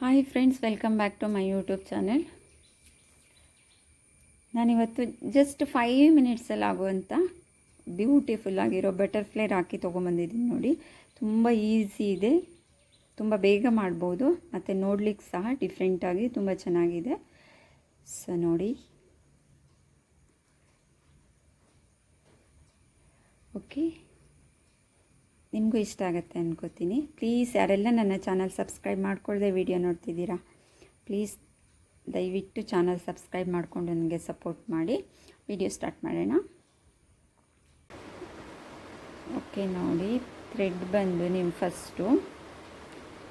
Hi friends, welcome back to my YouTube channel. ನಾನಿವತ್ತು just 5 ಮಿನಿಟ್ಸಲ್ಲಿ ಆಗುವಂಥ ಬ್ಯೂಟಿಫುಲ್ ಆಗಿರೋ ಬಟರ್ಫ್ಲೈ ರಾಖಿ ತೊಗೊಂಬಂದಿದ್ದೀನಿ. ನೋಡಿ, ತುಂಬ ಈಸಿ ಇದೆ, ತುಂಬ ಬೇಗ ಮಾಡ್ಬೋದು ಮತ್ತು ನೋಡ್ಲಿಕ್ಕೆ ಸಹ ಡಿಫ್ರೆಂಟಾಗಿ ತುಂಬ ಚೆನ್ನಾಗಿದೆ. ಸೊ ನೋಡಿ, ಓಕೆ, ನಿಮಗೂ ಇಷ್ಟ ಆಗುತ್ತೆ ಅನ್ಕೋತೀನಿ. ಪ್ಲೀಸ್ ಯಾರೆಲ್ಲ ನನ್ನ ಚಾನಲ್ ಸಬ್ಸ್ಕ್ರೈಬ್ ಮಾಡ್ಕೊಳ್ಳದೆ ವಿಡಿಯೋ ನೋಡ್ತಿದ್ದೀರಾ, ಪ್ಲೀಸ್ ದಯವಿಟ್ಟು ಚಾನಲ್ ಸಬ್ಸ್ಕ್ರೈಬ್ ಮಾಡಿಕೊಂಡು ನನಗೆ ಸಪೋರ್ಟ್ ಮಾಡಿ. ವಿಡಿಯೋ ಸ್ಟಾರ್ಟ್ ಮಾಡೋಣ. ಓಕೆ ನೋಡಿ, ಥ್ರೆಡ್ ಬಂದು ನೀವು ಫಸ್ಟು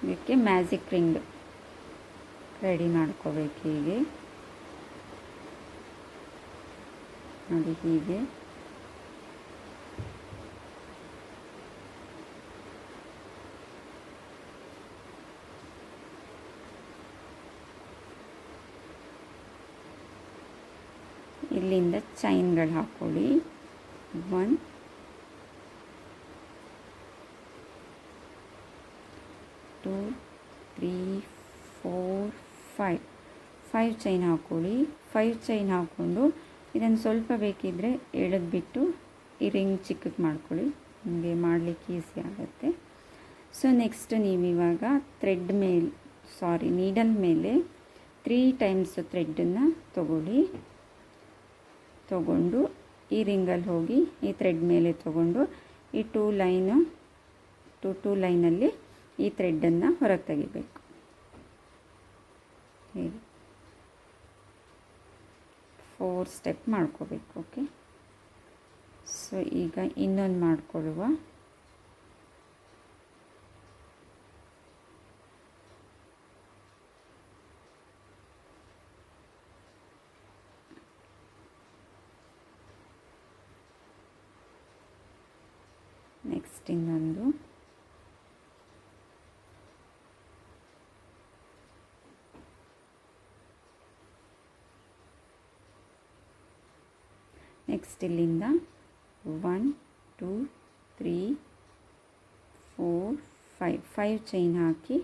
ಇದಕ್ಕೆ ಮ್ಯಾಜಿಕ್ ರಿಂಗ್ ರೆಡಿ ಮಾಡ್ಕೋಬೇಕು. ಹೀಗೆ ನೋಡಿ, ಹೀಗೆ ಇಲ್ಲಿಂದ ಚೈನ್ಗಳು ಹಾಕ್ಕೊಳ್ಳಿ. 1 2 3 4 5 ಚೈನ್ ಹಾಕ್ಕೊಳ್ಳಿ. 5 ಚೈನ್ ಹಾಕ್ಕೊಂಡು ಇದನ್ನು ಸ್ವಲ್ಪ ಬೇಕಿದ್ದರೆ ಎಳೆದ್ಬಿಟ್ಟು ಈ ರಿಂಗ್ ಚಿಕ್ಕಕ್ಕೆ ಮಾಡ್ಕೊಳ್ಳಿ, ನಿಮಗೆ ಮಾಡಲಿಕ್ಕೆ ಈಸಿ ಆಗುತ್ತೆ. ಸೊ ನೆಕ್ಸ್ಟ್ ನೀವಿವಾಗ ನೀಡಲ್ ಮೇಲೆ 3 ಟೈಮ್ಸ್ ಥ್ರೆಡ್ಡನ್ನು ತಗೊಂಡು ಈ ರಿಂಗಲ್ಲಿ ಹೋಗಿ ಈ ಥ್ರೆಡ್ ಮೇಲೆ ತಗೊಂಡು ಈ 2 ಲೈನಲ್ಲಿ ಈ ಥ್ರೆಡ್ಡನ್ನು ಹೊರಗೆ ತೆಗಿಬೇಕು. ಹೇಗೆ 4 ಸ್ಟೆಪ್ ಮಾಡ್ಕೋಬೇಕು. ಓಕೆ, ಸೊ ಈಗ ಇನ್ನೊಂದು ಮಾಡ್ಕೊಳ್ಳುವ. ನೆಕ್ಸ್ಟ್ ಇನ್ನೊಂದು, ನೆಕ್ಸ್ಟ್ ಇಲ್ಲಿಂದ 1 2 3 4 5 ಚೈನ್ ಹಾಕಿ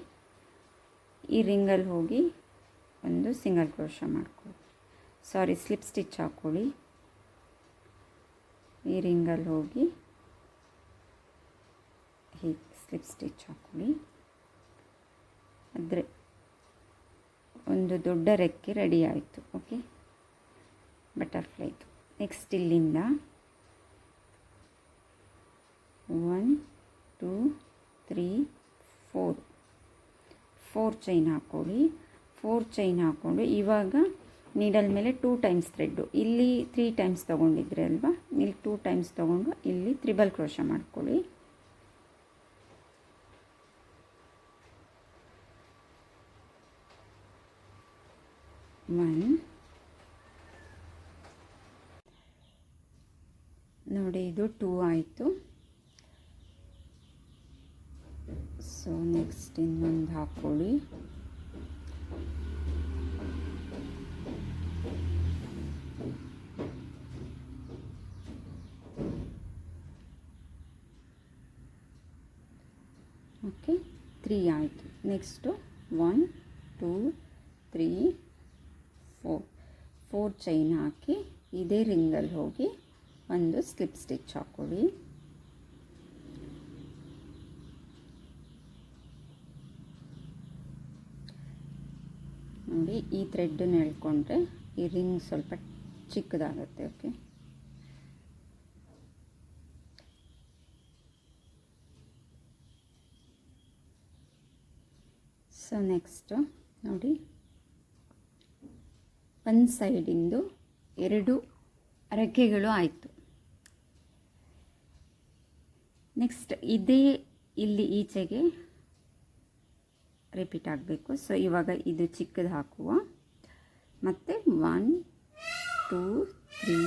ಈ ರಿಂಗಲ್ಲಿ ಹೋಗಿ ಒಂದು ಸಿಂಗಲ್ ಕ್ರೋಶೆ ಮಾಡ್ಕೊಳ್ಳಿ, ಸ್ಲಿಪ್ ಸ್ಟಿಚ್ ಹಾಕ್ಕೊಳ್ಳಿ. ಈ ರಿಂಗಲ್ಲಿ ಹೋಗಿ ಹೀಗೆ ಸ್ಲಿಪ್ ಸ್ಟಿಚ್ ಹಾಕ್ಕೊಳ್ಳಿ. ಆದರೆ ಒಂದು ದೊಡ್ಡ ರೆಕ್ಕೆ ರೆಡಿ ಆಯಿತು. ಓಕೆ, ಬಟರ್ಫ್ಲೈದು. ನೆಕ್ಸ್ಟ್ ಇಲ್ಲಿಂದ 1 2 3 4 ಚೈನ್ ಹಾಕ್ಕೊಳ್ಳಿ. 4 ಚೈನ್ ಹಾಕ್ಕೊಂಡು ಇವಾಗ ನೀಡಲ್ ಮೇಲೆ 2 ಟೈಮ್ಸ್ ಥ್ರೆಡ್ಡು, ಇಲ್ಲಿ 3 ಟೈಮ್ಸ್ ತೊಗೊಂಡಿದ್ರೆ ಅಲ್ವಾ, ಇಲ್ಲಿ 2 ಟೈಮ್ಸ್ ತೊಗೊಂಡು ಇಲ್ಲಿ ತ್ರಿಬಲ್ ಕ್ರೋಶ ಮಾಡ್ಕೊಳ್ಳಿ. ನೋಡಿ, ಇದು 2 ಆಯಿತು. ಸೊ ನೆಕ್ಸ್ಟ್ ಇನ್ನೊಂದು ಹಾಕ್ಕೊಳ್ಳಿ. ಓಕೆ, 3 ಆಯಿತು. ನೆಕ್ಸ್ಟು 1 2 3 4 ಚೈನ್ ಹಾಕಿ ಇದೇ ರಿಂಗಲ್ಲಿ ಹೋಗಿ ಒಂದು ಸ್ಲಿಪ್ ಸ್ಟಿಚ್ ಹಾಕ್ಕೊಳ್ಳಿ. ನೋಡಿ, ಈ ಥ್ರೆಡ್ಡನ್ನು ಎಳ್ಕೊಂಡ್ರೆ ಈ ರಿಂಗ್ ಸ್ವಲ್ಪ ಚಿಕ್ಕದಾಗುತ್ತೆ. ಓಕೆ, ಸೊ ನೆಕ್ಸ್ಟು ನೋಡಿ, ಒಂದು ಸೈಡಿಂದು 2 ರೆಕ್ಕೆಗಳು ಆಯಿತು. ನೆಕ್ಸ್ಟ್ ಇದೇ ಇಲ್ಲಿ ಈಚೆಗೆ ರಿಪೀಟ್ ಆಗಬೇಕು. ಸೊ ಇವಾಗ ಇದು ಚಿಕ್ಕದು ಹಾಕುವ. ಮತ್ತು 1 2 3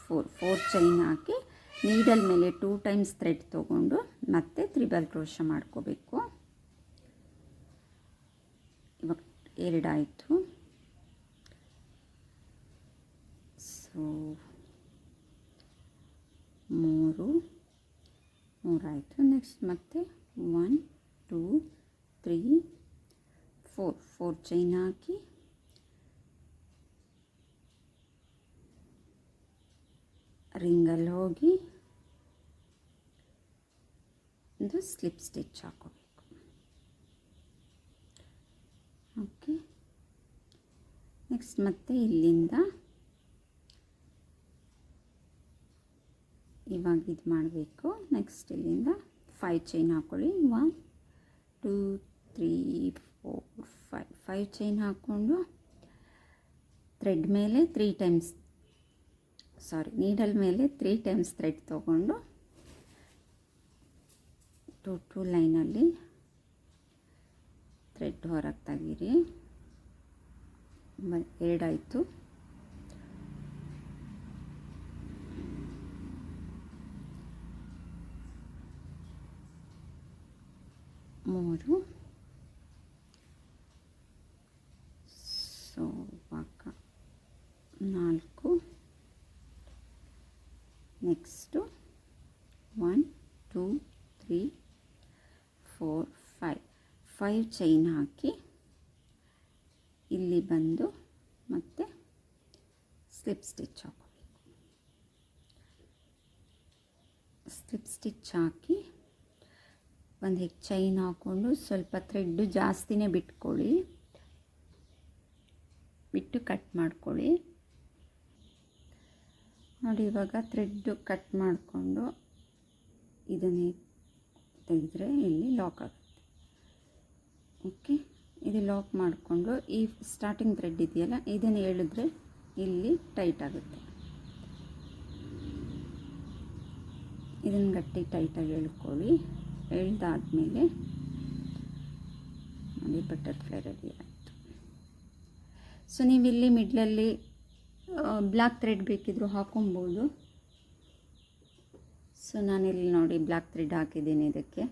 4 ಚೈನ್ ಹಾಕಿ ನೀಡಲ್ ಮೇಲೆ 2 ಟೈಮ್ಸ್ ಥ್ರೆಡ್ ತೊಗೊಂಡು ಮತ್ತೆ ತ್ರಿಬಲ್ ಕ್ರೋಶ ಮಾಡ್ಕೋಬೇಕು. ಇವಾಗ 2 ಆಯಿತು. ಸೊ 3 ಆಯಿತು. ನೆಕ್ಸ್ಟ್ ಮತ್ತೆ 1 2 3 4 ಚೈನ್ ಹಾಕಿ ರಿಂಗಲ್ಲಿ ಹೋಗಿ ಒಂದು ಸ್ಲಿಪ್ ಸ್ಟಿಚ್ ಹಾಕೋಬೇಕು. ಓಕೆ, ನೆಕ್ಸ್ಟ್ ಮತ್ತೆ ಇಲ್ಲಿಂದ ಇವಾಗ ಇದು ಮಾಡಬೇಕು. ನೆಕ್ಸ್ಟ್ ಇಲ್ಲಿಂದ 5 ಚೈನ್ ಹಾಕ್ಕೊಳ್ಳಿ. 1 2 3 4 5 ಚೈನ್ ಹಾಕ್ಕೊಂಡು ಥ್ರೆಡ್ ಮೇಲೆ 3 ಟೈಮ್ಸ್ ನೀಡಲ್ ಮೇಲೆ 3 ಟೈಮ್ಸ್ ಥ್ರೆಡ್ ತೊಗೊಂಡು 2 ಲೈನಲ್ಲಿ ಥ್ರೆಡ್ ಹೊರಗೆ ತೆಗೀರಿ. 2 ಆಯಿತು. ಮೂರು. ಸೊ ಇವಾಗ 4. ನೆಕ್ಸ್ಟು 1 2 3 4 5 ಚೈನ್ ಹಾಕಿ ಇಲ್ಲಿ ಬಂದು ಮತ್ತೆ ಸ್ಲಿಪ್ ಸ್ಟಿಚ್ ಹಾಕೋಬೇಕು. ಸ್ಲಿಪ್ ಸ್ಟಿಚ್ ಹಾಕಿ ಒಂದು ಚೈನ್ ಹಾಕ್ಕೊಂಡು ಸ್ವಲ್ಪ ಥ್ರೆಡ್ಡು ಜಾಸ್ತಿನೇ ಬಿಟ್ಕೊಳ್ಳಿ, ಬಿಟ್ಟು ಕಟ್ ಮಾಡ್ಕೊಳ್ಳಿ. ನೋಡಿ ಇವಾಗ ಥ್ರೆಡ್ಡು ಕಟ್ ಮಾಡಿಕೊಂಡು ಇದನ್ನೇ ತೆಗೆದ್ರೆ ಇಲ್ಲಿ ಲಾಕ್ ಆಗುತ್ತೆ. ಓಕೆ, ಇದು ಲಾಕ್ ಮಾಡಿಕೊಂಡು ಈ ಸ್ಟಾರ್ಟಿಂಗ್ ಥ್ರೆಡ್ ಇದೆಯಲ್ಲ ಇದನ್ನು ಎಳೆದ್ರೆ ಇಲ್ಲಿ ಟೈಟ್ ಆಗುತ್ತೆ. ಇದನ್ನು ಗಟ್ಟಿ ಟೈಟಾಗಿ ಎಳ್ಕೊಳ್ಳಿ. ಎಳ್ದಾದ್ಮೇಲೆ ನೋಡಿ ಬಟರ್ಫ್ಲೈ ರೆಡಿ ಆಯಿತು. ಸೊ ನೀವು ಇಲ್ಲಿ ಮಿಡ್ಲಲ್ಲಿ ಬ್ಲ್ಯಾಕ್ ಥ್ರೆಡ್ ಬೇಕಿದ್ದರೂ ಹಾಕೊಬೋದು. ಸೊ ನಾನಿಲ್ಲಿ ನೋಡಿ ಬ್ಲ್ಯಾಕ್ ಥ್ರೆಡ್ ಹಾಕಿದ್ದೀನಿ ಇದಕ್ಕೆ.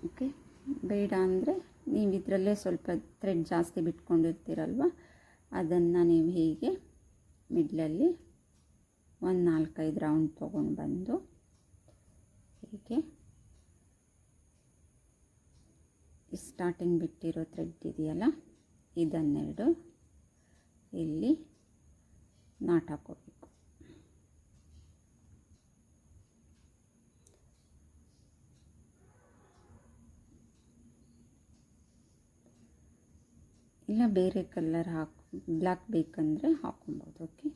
ಓಕೆ, ಬೇಡ ಅಂದರೆ ನೀವು ಇದರಲ್ಲೇ ಸ್ವಲ್ಪ ಥ್ರೆಡ್ ಜಾಸ್ತಿ ಬಿಟ್ಕೊಂಡಿರ್ತೀರಲ್ವ, ಅದನ್ನು ನೀವು ಹೀಗೆ ಮಿಡ್ಲಲ್ಲಿ ಒಂದು 4-5 ರೌಂಡ್ ತೊಗೊಂಡು ಬಂದು ಹೀಗೆ ಸ್ಟಾರ್ಟಿಂಗ್ ಬಿಟ್ಟಿರೋ ಥ್ರೆಡ್ ಇದೆಯಲ್ಲ ಇದನ್ನೆರಡು ಇಲ್ಲಿ ನಾಟ್ ಹಾಕೋಬೇಕು. ಇಲ್ಲ ಬೇರೆ ಕಲರ್ ಬ್ಲ್ಯಾಕ್ ಬೇಕಂದರೆ ಹಾಕೊಬೋದು. ಓಕೆ,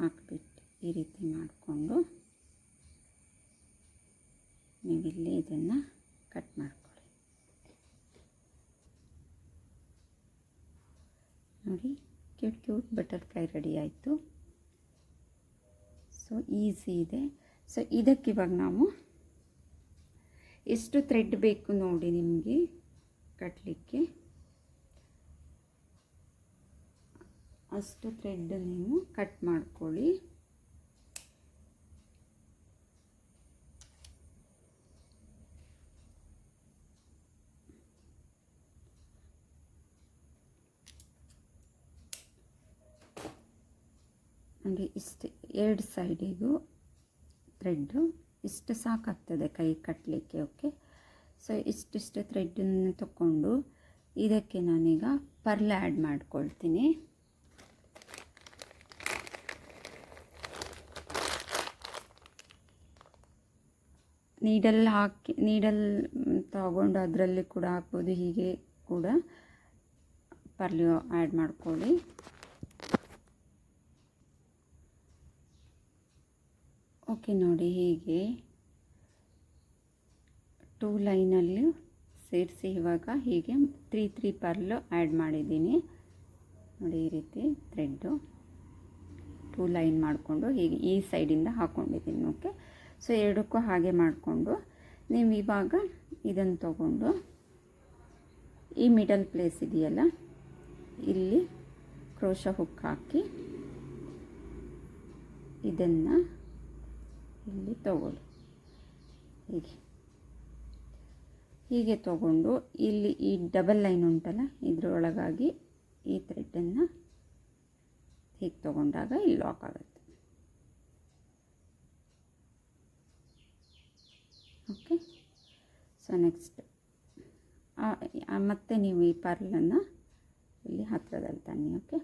ಹಾಕ್ಬಿಟ್ಟು ಈ ರೀತಿ ಮಾಡಿಕೊಂಡು ನೀವಿಲ್ಲಿ ಇದನ್ನು ಕಟ್ ಮಾಡ್ಕೊಳ್ಳಿ. ನೋಡಿ ಕ್ಯೂಟ್ ಬಟರ್ಫ್ಲೈ ರೆಡಿ ಆಯಿತು. ಸೊ ಈಸಿ ಇದೆ. ಸೊ ಇದಕ್ಕಿವಾಗ ನಾವು ಎಷ್ಟು ಥ್ರೆಡ್ ಬೇಕು ನೋಡಿ ನಿಮಗೆ ಕಟ್ಟಲಿಕ್ಕೆ, ಅಷ್ಟು ಥ್ರೆಡ್ ನೀವು ಕಟ್ ಮಾಡ್ಕೊಳ್ಳಿ. ನೋಡಿ ಇಷ್ಟು 2 ಸೈಡಿಗೂ ಥ್ರೆಡ್ಡು ಇಷ್ಟು ಸಾಕಾಗ್ತದೆ ಕೈ ಕಟ್ಟಲಿಕ್ಕೆ. ಓಕೆ, ಸೊ ಇಷ್ಟಿಷ್ಟು ಥ್ರೆಡ್ಡನ್ನು ತಗೊಂಡು ಇದಕ್ಕೆ ನಾನೀಗ ಪರ್ಲ್ ಆ್ಯಡ್ ಮಾಡ್ಕೊಳ್ತೀನಿ. ನೀಡಲ್ ತಗೊಂಡು ಅದರಲ್ಲಿ ಕೂಡ ಹಾಕ್ಬೋದು, ಹೀಗೆ ಕೂಡ ಪರ್ಲ್ ಆ್ಯಡ್ ಮಾಡ್ಕೊಳ್ಳಿ. ಓಕೆ, ನೋಡಿ ಹೀಗೆ 2 ಲೈನಲ್ಲಿ ಸೇರಿಸಿ ಇವಾಗ ಹೀಗೆ 3 ಪರ್ಲು ಆ್ಯಡ್ ಮಾಡಿದ್ದೀನಿ. ನೋಡಿ ಈ ರೀತಿ ಥ್ರೆಡ್ಡು 2 ಲೈನ್ ಮಾಡಿಕೊಂಡು ಹೀಗೆ ಈ ಸೈಡಿಂದ ಹಾಕ್ಕೊಂಡಿದ್ದೀನಿ. ಓಕೆ, ಸೊ ಎರಡಕ್ಕೂ ಹಾಗೆ ಮಾಡಿಕೊಂಡು ನೀವು ಇವಾಗ ಇದನ್ನು ತಗೊಂಡು ಈ ಮಿಡಲ್ ಪ್ಲೇಸ್ ಇದೆಯಲ್ಲ ಇಲ್ಲಿ ಕ್ರೋಶಾ ಹುಕ್ ಹಾಕಿ ಇದನ್ನು ಇಲ್ಲಿ ತಗೊಳ್ಳಿ. ಹೀಗೆ ತಗೊಂಡು ಇಲ್ಲಿ ಈ ಡಬಲ್ ಲೈನ್ ಉಂಟಲ್ಲ ಇದರೊಳಗಾಗಿ ಈ ಥ್ರೆಡ್ಡನ್ನು ಹೀಗೆ ತಗೊಂಡಾಗ ಇಲ್ಲಿ ಲಾಕ್ ಆಗುತ್ತೆ. ಸೊ ನೆಕ್ಸ್ಟ್ ಮತ್ತೆ ನೀವು ಈ ಪರ್ಲನ್ನು ಇಲ್ಲಿ ಹತ್ತಿರದಲ್ಲಿ ತನ್ನಿ. ಓಕೆ,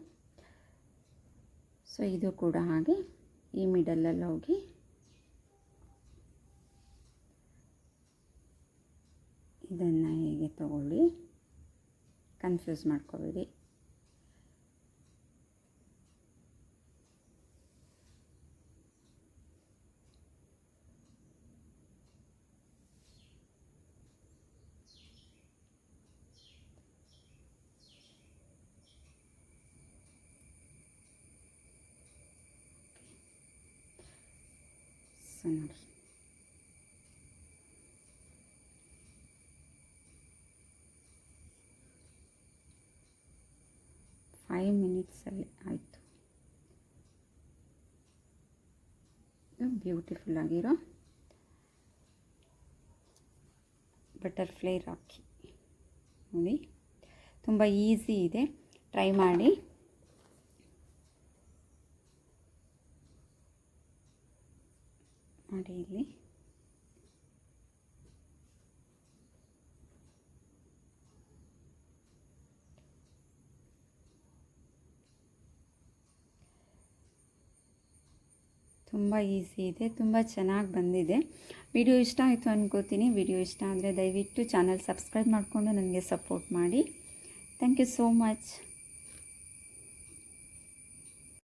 ಸೊ ಇದು ಕೂಡ ಹಾಗೆ ಈ ಮಿಡಲಲ್ಲಿ ಹೋಗಿ ಇದನ್ನು ಹೇಗೆ ತಗೊಳ್ಳಿ, ಕನ್ಫ್ಯೂಸ್ ಮಾಡ್ಕೋಬೇಡಿ. ಸೊ ನೋಡಿ, ಫೈವ್ ಮಿನಿಟ್ಸಲ್ಲಿ ಆಯಿತು. ಬ್ಯೂಟಿಫುಲ್ ಆಗಿರೋ ಬಟರ್ಫ್ಲೈ ರಾಖಿ ನೋಡಿ, ತುಂಬ ಈಸಿ ಇದೆ, ಟ್ರೈ ಮಾಡಿ. ನೋಡಿ ಇಲ್ಲಿ ತುಂಬ ಈಸಿ ಇದೆ, ತುಂಬ ಚೆನ್ನಾಗಿ ಬಂದಿದೆ. ವಿಡಿಯೋ ಇಷ್ಟ ಆಯಿತು ಅನ್ಕೋತೀನಿ. ವಿಡಿಯೋ ಇಷ್ಟ ಆದರೆ ದಯವಿಟ್ಟು ಚಾನಲ್ ಸಬ್ಸ್ಕ್ರೈಬ್ ಮಾಡಿಕೊಂಡು ನನಗೆ ಸಪೋರ್ಟ್ ಮಾಡಿ. Thank you so much.